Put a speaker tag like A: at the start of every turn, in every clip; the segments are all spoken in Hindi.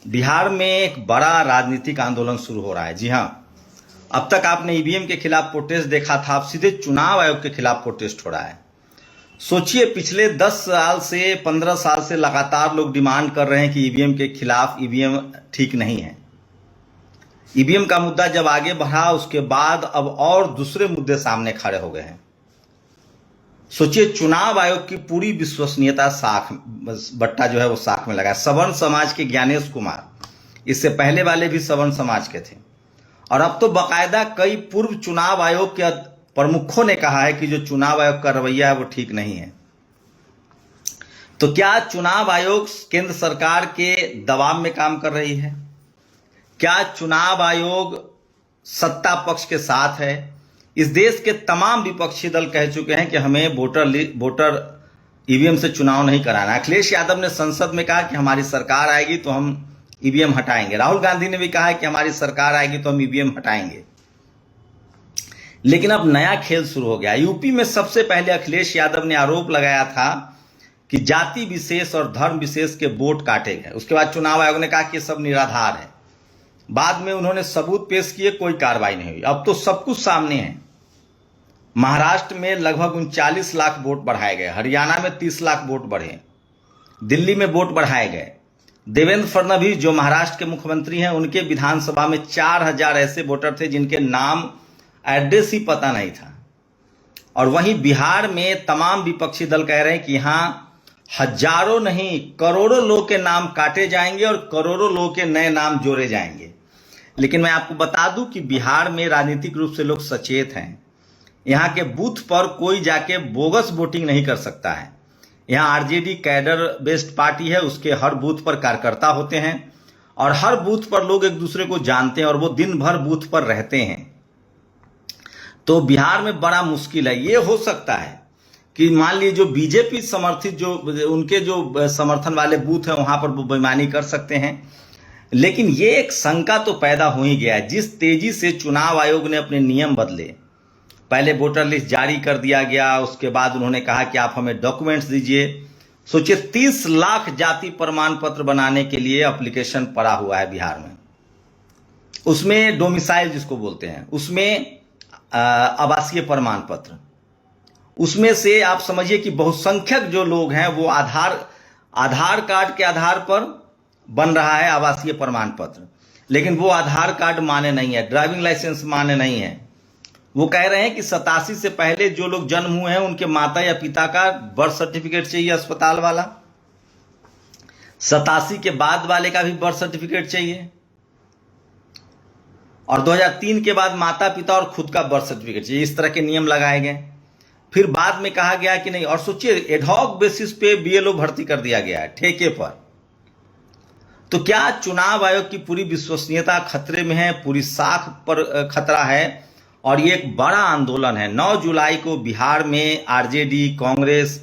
A: बिहार में एक बड़ा राजनीतिक आंदोलन शुरू हो रहा है। जी हाँ, अब तक आपने ईवीएम के खिलाफ प्रोटेस्ट देखा था, अब सीधे चुनाव आयोग के खिलाफ प्रोटेस्ट हो रहा है। सोचिए, पिछले 10 साल से 15 साल से लगातार लोग डिमांड कर रहे हैं कि ईवीएम के खिलाफ, ईवीएम ठीक नहीं है। ईवीएम का मुद्दा जब आगे बढ़ा, उसके बाद अब और दूसरे मुद्दे सामने खड़े हो गए हैं। सोचिए, चुनाव आयोग की पूरी विश्वसनीयता साख बट्टा जो है वो साख में लगा है। सवर्ण समाज के ज्ञानेश कुमार, इससे पहले वाले भी सवर्ण समाज के थे, और अब तो बाकायदा कई पूर्व चुनाव आयोग के प्रमुखों ने कहा है कि जो चुनाव आयोग का रवैया है वो ठीक नहीं है। तो क्या चुनाव आयोग केंद्र सरकार के दबाव में काम कर रही है? क्या चुनाव आयोग सत्ता पक्ष के साथ है? इस देश के तमाम विपक्षी दल कह चुके हैं कि हमें वोटर ईवीएम से चुनाव नहीं कराना। अखिलेश यादव ने संसद में कहा कि हमारी सरकार आएगी तो हम ईवीएम हटाएंगे। राहुल गांधी ने भी कहा है कि हमारी सरकार आएगी तो हम ईवीएम हटाएंगे। लेकिन अब नया खेल शुरू हो गया। यूपी में सबसे पहले अखिलेश यादव ने आरोप लगाया था कि जाति विशेष और धर्म विशेष के वोट काटे गए। उसके बाद चुनाव आयोग ने कहा कि सब निराधार है। बाद में उन्होंने सबूत पेश किए, कोई कार्रवाई नहीं हुई। अब तो सब कुछ सामने है। महाराष्ट्र में लगभग 39 लाख वोट बढ़ाए गए, हरियाणा में 30 लाख वोट बढ़े, दिल्ली में वोट बढ़ाए गए। देवेंद्र फडणवीस जो महाराष्ट्र के मुख्यमंत्री हैं, उनके विधानसभा में 4000 ऐसे वोटर थे जिनके नाम, एड्रेस ही पता नहीं था। और वहीं बिहार में तमाम विपक्षी दल कह रहे हैं कि यहां हजारों नहीं करोड़ों लोग के नाम काटे जाएंगे और करोड़ों लोग के नए नाम जोड़े जाएंगे। लेकिन मैं आपको बता दूं कि बिहार में राजनीतिक रूप से लोग सचेत हैं। यहाँ के बूथ पर कोई जाके बोगस वोटिंग नहीं कर सकता है। यहाँ आरजेडी कैडर बेस्ड पार्टी है, उसके हर बूथ पर कार्यकर्ता होते हैं और हर बूथ पर लोग एक दूसरे को जानते हैं और वो दिन भर बूथ पर रहते हैं। तो बिहार में बड़ा मुश्किल है। ये हो सकता है कि मान लीजिए जो बीजेपी समर्थित, जो उनके जो समर्थन वाले बूथ हैं, वहां पर वो बेईमानी कर सकते हैं। लेकिन ये एक शंका तो पैदा हो ही गया है। जिस तेजी से चुनाव आयोग ने अपने नियम बदले, पहले वोटर लिस्ट जारी कर दिया गया, उसके बाद उन्होंने कहा कि आप हमें डॉक्यूमेंट्स दीजिए। सोचिए, 30 लाख जाति प्रमाण पत्र बनाने के लिए एप्लीकेशन पड़ा हुआ है बिहार में। उसमें डोमिसाइल जिसको बोलते हैं, उसमें आवासीय प्रमाण पत्र, उसमें से आप समझिए कि बहुसंख्यक जो लोग हैं वो आधार कार्ड के आधार पर बन रहा है आवासीय प्रमाण पत्र, लेकिन वो आधार कार्ड माने नहीं है, ड्राइविंग लाइसेंस माने नहीं है। वो कह रहे हैं कि 87 से पहले जो लोग जन्म हुए हैं उनके माता या पिता का बर्थ सर्टिफिकेट चाहिए अस्पताल वाला, 87 के बाद वाले का भी बर्थ सर्टिफिकेट चाहिए, और 2003 के बाद माता पिता और खुद का बर्थ सर्टिफिकेट चाहिए। इस तरह के नियम लगाए गए। फिर बाद में कहा गया कि नहीं, और सोचिए एडहॉक बेसिस पे बीएलओ भर्ती कर दिया गया है ठेके पर। तो क्या चुनाव आयोग की पूरी विश्वसनीयता खतरे में है? पूरी साख पर खतरा है और ये एक बड़ा आंदोलन है। 9 जुलाई को बिहार में आरजेडी, कांग्रेस,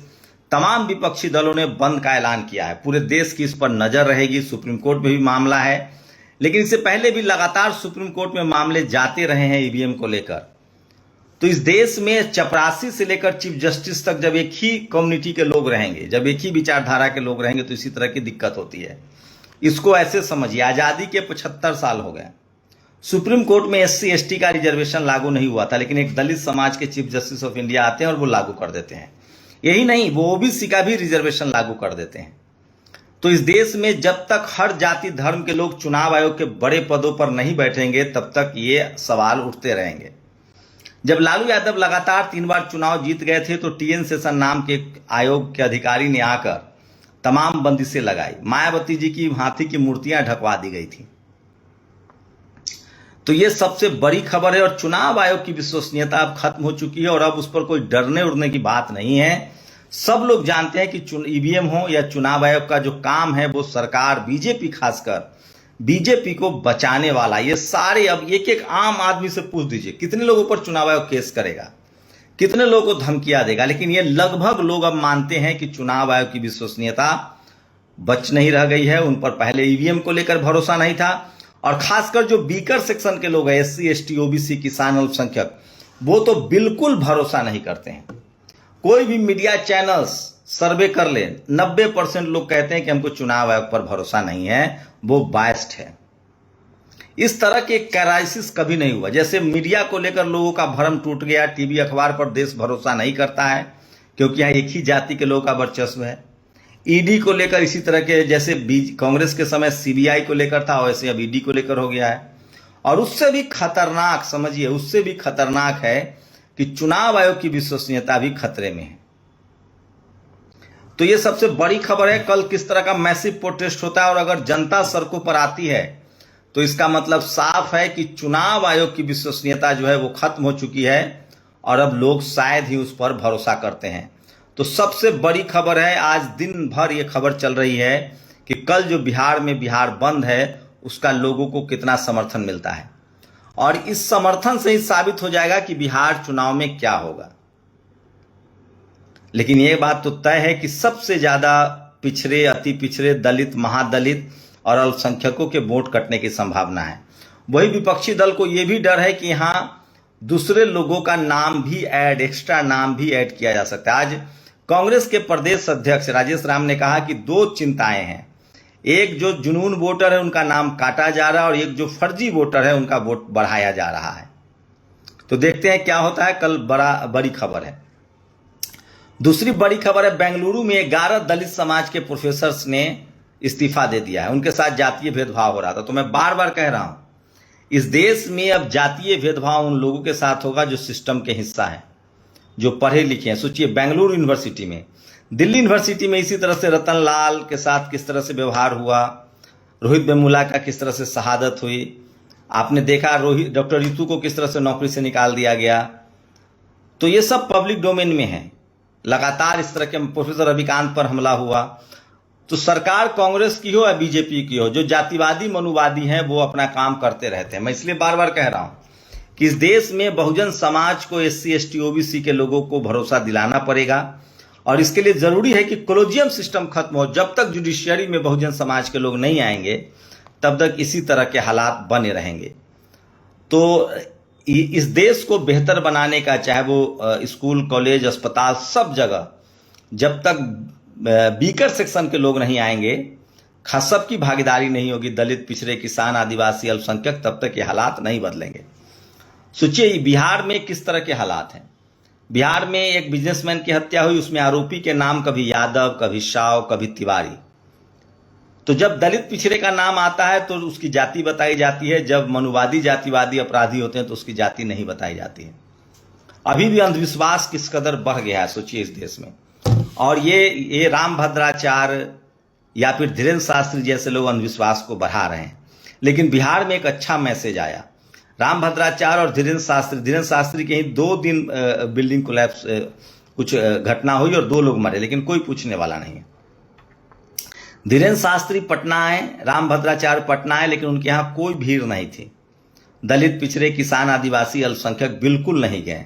A: तमाम विपक्षी दलों ने बंद का ऐलान किया है। पूरे देश की इस पर नजर रहेगी। सुप्रीम कोर्ट में भी मामला है, लेकिन इससे पहले भी लगातार सुप्रीम कोर्ट में मामले जाते रहे हैं ईवीएम को लेकर। तो इस देश में चपरासी से लेकर चीफ जस्टिस तक जब एक ही कम्युनिटी के लोग रहेंगे, जब एक ही विचारधारा के लोग रहेंगे, तो इसी तरह की दिक्कत होती है। इसको ऐसे समझिए, आजादी के 75 साल हो गए, सुप्रीम कोर्ट में SC ST का रिजर्वेशन लागू नहीं हुआ था, लेकिन एक दलित समाज के चीफ जस्टिस ऑफ इंडिया आते हैं और वो लागू कर देते हैं। यही नहीं, वो ओबीसी का भी रिजर्वेशन लागू कर देते हैं। तो इस देश में जब तक हर जाति धर्म के लोग चुनाव आयोग के बड़े पदों पर नहीं बैठेंगे, तब तक ये सवाल उठते रहेंगे। जब लालू यादव लगातार 3 बार चुनाव जीत गए थे, तो TN सेशन नाम के आयोग के अधिकारी ने आकर तमाम बंदिशें लगाई। मायावती जी की हाथी की मूर्तियां ढकवा दी गई थी। तो ये सबसे बड़ी खबर है और चुनाव आयोग की विश्वसनीयता अब खत्म हो चुकी है और अब उस पर कोई डरने उड़ने की बात नहीं है। सब लोग जानते हैं कि ईवीएम हो या चुनाव आयोग का जो काम है, वो सरकार, बीजेपी, खासकर बीजेपी को बचाने वाला। ये सारे, अब एक एक आम आदमी से पूछ दीजिए कितने लोगों पर चुनाव आयोग केस करेगा, कितने लोगों को धमकियां देगा, लेकिन ये लगभग लोग अब मानते हैं कि चुनाव आयोग की विश्वसनीयता बच नहीं रह गई है। उन पर पहले ईवीएम को लेकर भरोसा नहीं था, और खासकर जो वीकर सेक्शन के लोग हैं, SC ST OBC, किसान, अल्पसंख्यक, वो तो बिल्कुल भरोसा नहीं करते हैं। कोई भी मीडिया चैनल्स सर्वे कर ले, 90% लोग कहते हैं कि हमको चुनाव आयोग पर भरोसा नहीं है, वो बायस्ड है। इस तरह के क्राइसिस कभी नहीं हुआ। जैसे मीडिया को लेकर लोगों का भरम टूट गया, टीवी अखबार पर देश भरोसा नहीं करता है क्योंकि यहाँ एक ही जाति के लोगों का वर्चस्व है। ईडी को लेकर इसी तरह के, जैसे कांग्रेस के समय सीबीआई को लेकर था, वैसे अब ईडी को लेकर हो गया है। और उससे भी खतरनाक, समझिए, उससे भी खतरनाक है कि चुनाव आयोग की विश्वसनीयता भी खतरे में है। तो ये सबसे बड़ी खबर है। कल किस तरह का मैसिव प्रोटेस्ट होता है, और अगर जनता सड़कों पर आती है तो इसका मतलब साफ है कि चुनाव आयोग की विश्वसनीयता जो है वो खत्म हो चुकी है और अब लोग शायद ही उस पर भरोसा करते हैं। तो सबसे बड़ी खबर है, आज दिन भर ये खबर चल रही है कि कल जो बिहार में बिहार बंद है उसका लोगों को कितना समर्थन मिलता है, और इस समर्थन से ही साबित हो जाएगा कि बिहार चुनाव में क्या होगा। लेकिन यह बात तो तय है कि सबसे ज्यादा पिछड़े, अति पिछड़े, दलित, महादलित और अल्पसंख्यकों के वोट कटने की संभावना है। वही विपक्षी दल को यह भी डर है कि यहां दूसरे लोगों का नाम भी ऐड, एक्स्ट्रा नाम भी ऐड किया जा सकता है। आज कांग्रेस के प्रदेश अध्यक्ष राजेश राम ने कहा कि दो चिंताएं हैं, एक जो जुनून वोटर है उनका नाम काटा जा रहा है, और एक जो फर्जी वोटर है उनका वोट बढ़ाया जा रहा है। तो देखते हैं क्या होता है। कल बड़ी खबर है। दूसरी बड़ी खबर है, बेंगलुरु में 11 दलित समाज के प्रोफेसर्स ने इस्तीफा दे दिया है। उनके साथ जातीय भेदभाव हो रहा था। तो मैं बार बार कह रहा हूं, इस देश में अब जातीय भेदभाव उन लोगों के साथ होगा जो सिस्टम के हिस्सा है, जो पढ़े लिखे हैं। सोचिए, बेंगलुरु यूनिवर्सिटी में, दिल्ली यूनिवर्सिटी में इसी तरह से रतन लाल के साथ किस तरह से व्यवहार हुआ, रोहित वेमुला का किस तरह से शहादत हुई, आपने देखा डॉक्टर रितु को किस तरह से नौकरी से निकाल दिया गया। तो ये सब पब्लिक डोमेन में है। लगातार इस तरह के प्रोफेसर रविकांत पर हमला हुआ। तो सरकार कांग्रेस की हो या बीजेपी की हो, जो जातिवादी मनुवादी हैं वो अपना काम करते रहते हैं। मैं इसलिए बार बार कह रहा हूं कि इस देश में बहुजन समाज को, SC ST OBC के लोगों को भरोसा दिलाना पड़ेगा, और इसके लिए जरूरी है कि कोलोजियम सिस्टम खत्म हो। जब तक जुडिशियरी में बहुजन समाज के लोग नहीं आएंगे तब तक इसी तरह के हालात बने रहेंगे। तो इस देश को बेहतर बनाने का, चाहे वो स्कूल, कॉलेज, अस्पताल, सब जगह जब तक बीकर सेक्शन के लोग नहीं आएंगे, सबकी भागीदारी नहीं होगी, दलित, पिछड़े, किसान, आदिवासी, अल्पसंख्यक, तब तक ये हालात नहीं बदलेंगे। सोचिए बिहार में किस तरह के हालात हैं। बिहार में एक बिजनेसमैन की हत्या हुई, उसमें आरोपी के नाम कभी यादव, कभी शाह, कभी तिवारी। तो जब दलित पिछड़े का नाम आता है तो उसकी जाति बताई जाती है, जब मनुवादी जातिवादी अपराधी होते हैं तो उसकी जाति नहीं बताई जाती है। अभी भी अंधविश्वास किस कदर बढ़ गया है, सोचिए इस देश में। और ये रामभद्राचार्य या फिर धीरेन्द्र शास्त्री जैसे लोग अंधविश्वास को बढ़ा रहे हैं। लेकिन बिहार में एक अच्छा मैसेज आया। रामभद्राचार्य और धीरेन्द्र शास्त्री के ही 2 दिन बिल्डिंग कोलैप्स, कुछ घटना हुई और 2 लोग मरे, लेकिन कोई पूछने वाला नहीं है। धीरेन्द्र शास्त्री पटना आए, रामभद्राचार्य पटना आए, लेकिन उनके यहाँ कोई भीड़ नहीं थी। दलित, पिछड़े, किसान, आदिवासी, अल्पसंख्यक बिल्कुल नहीं गए।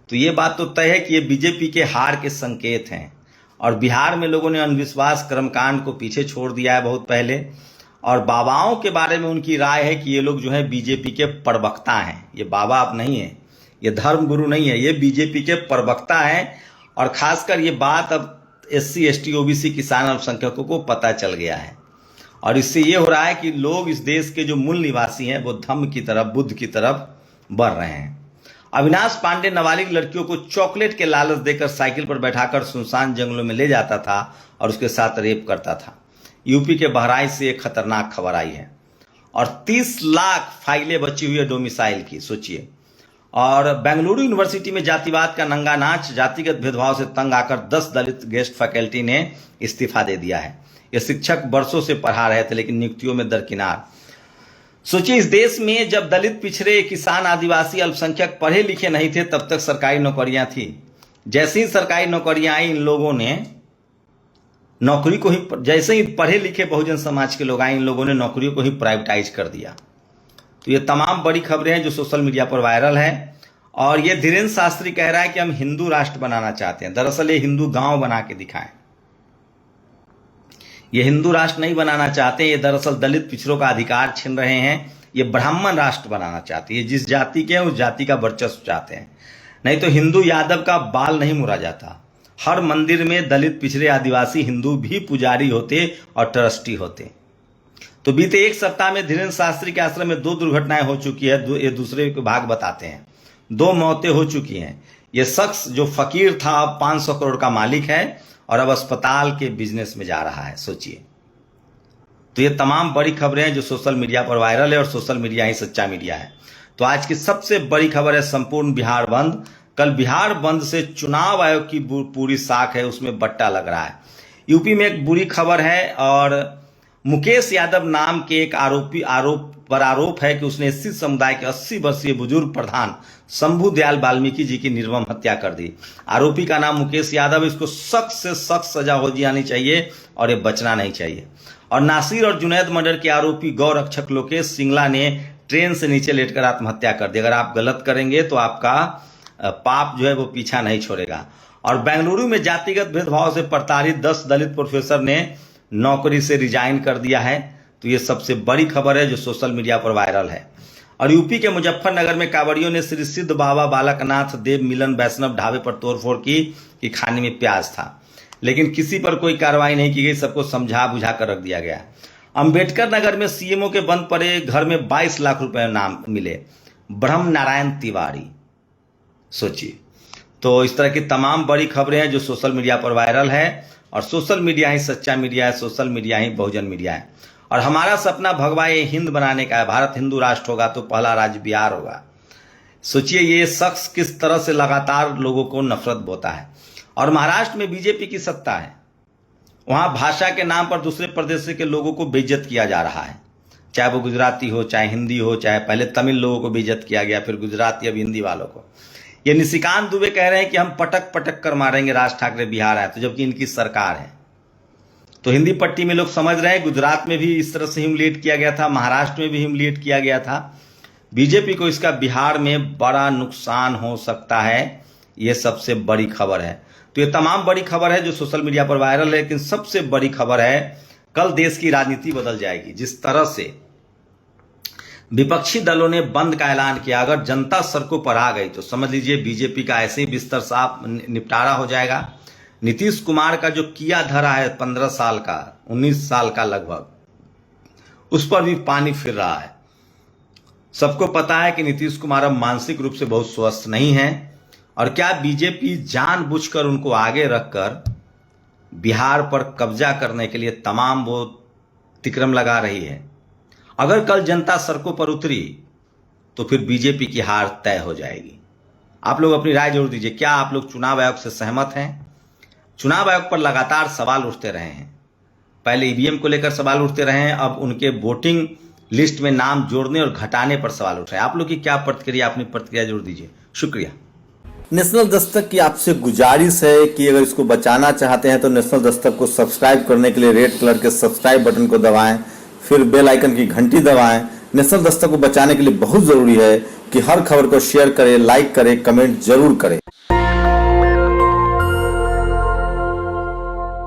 A: तो ये बात तो तय है कि ये बीजेपी के हार के संकेत हैं। और बिहार में लोगों ने अंधविश्वास, कर्मकांड को पीछे छोड़ दिया है बहुत पहले, और बाबाओं के बारे में उनकी राय है कि ये लोग जो है बीजेपी के प्रवक्ता हैं। ये बाबा अब नहीं है, ये धर्म गुरु नहीं है, ये बीजेपी के प्रवक्ता हैं। और खासकर ये बात अब SC ST OBC, किसान, अल्पसंख्यकों को पता चल गया है। और इससे ये हो रहा है कि लोग, इस देश के जो मूल निवासी हैं, वो धम्म की तरफ, बुद्ध की तरफ बढ़ रहे हैं। अविनाश पांडे नाबालिग लड़कियों को चॉकलेट के लालच देकर साइकिल पर बैठाकर सुनसान जंगलों में ले जाता था और उसके साथ रेप करता था। यूपी के बहराइच से एक खतरनाक खबर आई है, और 30 लाख फाइलें बची हुई है डोमिसाइल की, सोचिए। और बेंगलुरु यूनिवर्सिटी में जातिवाद का नंगा नाच, जातिगत भेदभाव से तंग आकर 10 दलित गेस्ट फैकल्टी ने इस्तीफा दे दिया है। ये शिक्षक वर्षों से पढ़ा रहे थे लेकिन नियुक्तियों में दरकिनार। सोचिए इस देश में जब दलित, पिछड़े, किसान, आदिवासी, अल्पसंख्यक पढ़े लिखे नहीं थे तब तक सरकारी नौकरियां थी। जैसे ही सरकारी नौकरियां आई, इन लोगों ने नौकरी को ही, जैसे ही पढ़े लिखे बहुजन समाज के लोग आए, इन लोगों ने नौकरियों को ही प्राइवेटाइज कर दिया। तो ये तमाम बड़ी खबरें हैं जो सोशल मीडिया पर वायरल है। और ये धीरेन्द्र शास्त्री कह रहा है कि हम हिंदू राष्ट्र बनाना चाहते हैं। दरअसल ये हिंदू गांव बना के दिखाएं। ये हिंदू राष्ट्र नहीं बनाना चाहते, ये दरअसल दलित, पिछड़ों का अधिकार छीन रहे हैं। ये ब्राह्मण राष्ट्र बनाना चाहते हैं। जिस जाति के हैं उस जाति का वर्चस्व चाहते हैं। नहीं तो हिंदू यादव का बाल नहीं मुड़ा जाता। हर मंदिर में दलित, पिछड़े, आदिवासी, हिंदू भी पुजारी होते और ट्रस्टी होते। तो बीते एक सप्ताह में धीरेन्द्र शास्त्री के आश्रम में 2 दुर्घटनाएं हो चुकी है। ये दूसरे के भाग बताते हैं। 2 मौतें हो चुकी हैं। ये शख्स जो फकीर था अब 500 करोड़ का मालिक है और अब अस्पताल के बिजनेस में जा रहा है, सोचिए। तो ये तमाम बड़ी खबरें हैं जो सोशल मीडिया पर वायरल है और सोशल मीडिया ही सच्चा मीडिया है। तो आज की सबसे बड़ी खबर है संपूर्ण बिहार बंद। कल बिहार बंद से चुनाव आयोग की पूरी साख है, उसमें बट्टा लग रहा है। यूपी में एक बुरी खबर है और मुकेश यादव नाम के एक आरोप है कि उसने एससी समुदाय के 80 वर्षीय बुजुर्ग प्रधान शंभू दयाल वाल्मीकि जी की निर्मम हत्या कर दी। आरोपी का नाम मुकेश यादव। इसको सख्त से सख्त सजा हो जानी चाहिए और ये बचना नहीं चाहिए। और नासिर और जुनैद मर्डर के आरोपी गौ रक्षक लोकेश सिंगला ने ट्रेन से नीचे लेटकर आत्महत्या कर दी। अगर आप गलत करेंगे तो आपका पाप जो है वो पीछा नहीं छोड़ेगा। और बेंगलुरु में जातिगत भेदभाव से प्रताड़ित 10 दलित प्रोफेसर ने नौकरी से रिजाइन कर दिया है। तो ये सबसे बड़ी खबर है जो सोशल मीडिया पर वायरल है। और यूपी के मुजफ्फरनगर में कांवड़ियों ने श्री सिद्ध बाबा बालकनाथ देव मिलन वैष्णव ढाबे पर तोड़फोड़ की कि खाने में प्याज था, लेकिन किसी पर कोई कार्रवाई नहीं की गई। सबको समझा बुझा कर रख दिया गया। अंबेडकर नगर में सीएमओ के बंद पड़े घर में 22 लाख रुपए नाम मिले, ब्रह्म नारायण तिवारी, सोचिए। तो इस तरह की तमाम बड़ी खबरें हैं जो सोशल मीडिया पर वायरल है। और सोशल मीडिया ही सच्चा मीडिया है, सोशल मीडिया ही बहुजन मीडिया है। और हमारा सपना भगवा ये हिंद बनाने का है। भारत हिंदू राष्ट्र होगा तो पहला राज्य बिहार होगा। सोचिए ये शख्स किस तरह से लगातार लोगों को नफरत बोता है। और महाराष्ट्र में बीजेपी की सत्ता है, वहां भाषा के नाम पर दूसरे प्रदेश के लोगों को बेइज्जत किया जा रहा है, चाहे वो गुजराती हो, चाहे हिंदी हो, चाहे पहले तमिल लोगों को बेइज्जत किया गया, फिर गुजराती, अब हिंदी वालों को। ये निशिकांत दुबे कह रहे हैं कि हम पटक पटक कर मारेंगे राज ठाकरे बिहार आए तो, जबकि इनकी सरकार है। तो हिंदी पट्टी में लोग समझ रहे हैं गुजरात में भी इस तरह से ह्यूमिलिएट किया गया था, महाराष्ट्र में भी ह्यूमिलिएट किया गया था। बीजेपी को इसका बिहार में बड़ा नुकसान हो सकता है। ये सबसे बड़ी खबर है। तो ये तमाम बड़ी खबर है जो सोशल मीडिया पर वायरल है। लेकिन सबसे बड़ी खबर है कल देश की राजनीति बदल जाएगी। जिस तरह से विपक्षी दलों ने बंद का ऐलान किया, अगर जनता सड़कों पर आ गई तो समझ लीजिए बीजेपी का ऐसे ही बिस्तर साफ निपटारा हो जाएगा। नीतीश कुमार का जो किया धरा है 15 साल का, 19 साल का लगभग, उस पर भी पानी फिर रहा है। सबको पता है कि नीतीश कुमार अब मानसिक रूप से बहुत स्वस्थ नहीं है। और क्या बीजेपी जानबूझकर उनको आगे रखकर बिहार पर कब्जा करने के लिए तमाम वो तिक्रम लगा रही है। अगर कल जनता सड़कों पर उतरी तो फिर बीजेपी की हार तय हो जाएगी। आप लोग अपनी राय जरूर दीजिए। क्या आप लोग चुनाव आयोग से सहमत हैं? चुनाव आयोग पर लगातार सवाल उठते रहे हैं। पहले ईवीएम को लेकर सवाल उठते रहे हैं, अब उनके वोटिंग लिस्ट में नाम जोड़ने और घटाने पर सवाल उठ रहे हैं। आप लोग की क्या प्रतिक्रिया, अपनी प्रतिक्रिया जरूर दीजिए। शुक्रिया।
B: नेशनल दस्तक की आपसे गुजारिश है कि अगर इसको बचाना चाहते हैं तो नेशनल दस्तक को सब्सक्राइब करने के लिए रेड कलर के सब्सक्राइब बटन को दबाएं, फिर बेल आइकन की घंटी दबाएं। नेशनल दस्तक को बचाने के लिए बहुत जरूरी है कि हर खबर को शेयर करें, लाइक करें, कमेंट जरूर करें।